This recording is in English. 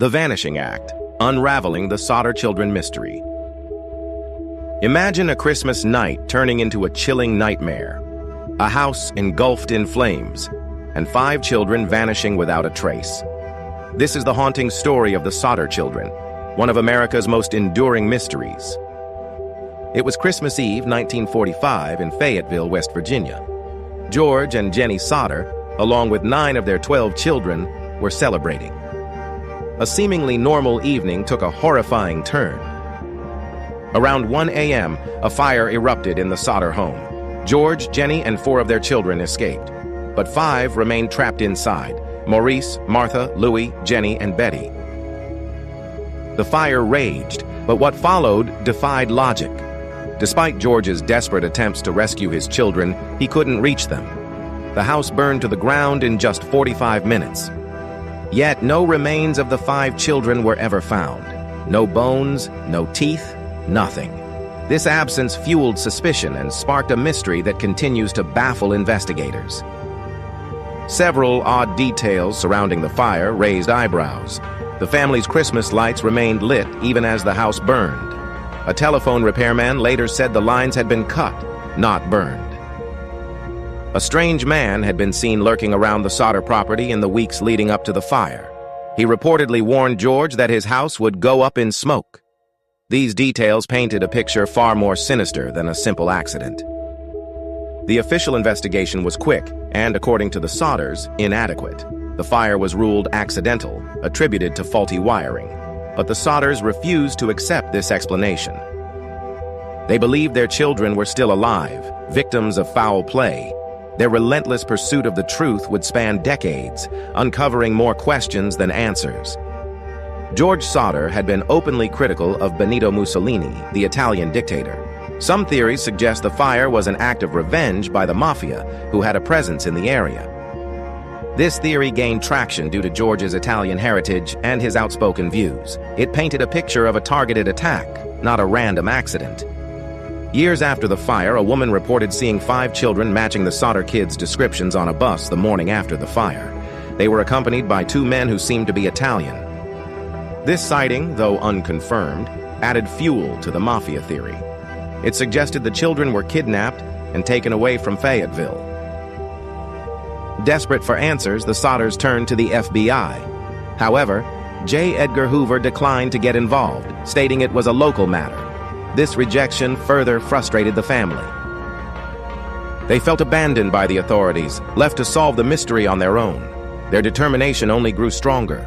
The Vanishing Act, unraveling the Sodder children mystery. Imagine a Christmas night turning into a chilling nightmare. A house engulfed in flames, and 5 children vanishing without a trace. This is the haunting story of the Sodder children, one of America's most enduring mysteries. It was Christmas Eve, 1945, in Fayetteville, West Virginia. George and Jennie Sodder, along with 9 of their 12 children, were celebrating. A seemingly normal evening took a horrifying turn. Around 1 a.m., a fire erupted in the Sodder home. George, Jennie, and 4 of their children escaped, but 5 remained trapped inside: Maurice, Martha, Louis, Jennie, and Betty. The fire raged, but what followed defied logic. Despite George's desperate attempts to rescue his children, he couldn't reach them. The house burned to the ground in just 45 minutes. Yet no remains of the 5 children were ever found. No bones, no teeth, nothing. This absence fueled suspicion and sparked a mystery that continues to baffle investigators. Several odd details surrounding the fire raised eyebrows. The family's Christmas lights remained lit even as the house burned. A telephone repairman later said the lines had been cut, not burned. A strange man had been seen lurking around the Sodder property in the weeks leading up to the fire. He reportedly warned George that his house would go up in smoke. These details painted a picture far more sinister than a simple accident. The official investigation was quick and, according to the Sodders, inadequate. The fire was ruled accidental, attributed to faulty wiring. But the Sodders refused to accept this explanation. They believed their children were still alive, victims of foul play. Their relentless pursuit of the truth would span decades, uncovering more questions than answers. George Sodder had been openly critical of Benito Mussolini, the Italian dictator. Some theories suggest the fire was an act of revenge by the mafia, who had a presence in the area. This theory gained traction due to George's Italian heritage and his outspoken views. It painted a picture of a targeted attack, not a random accident. Years after the fire, a woman reported seeing 5 children matching the Sodder kids' descriptions on a bus the morning after the fire. They were accompanied by 2 men who seemed to be Italian. This sighting, though unconfirmed, added fuel to the mafia theory. It suggested the children were kidnapped and taken away from Fayetteville. Desperate for answers, the Sodders turned to the FBI. However, J. Edgar Hoover declined to get involved, stating it was a local matter. This rejection further frustrated the family. They felt abandoned by the authorities, left to solve the mystery on their own. Their determination only grew stronger.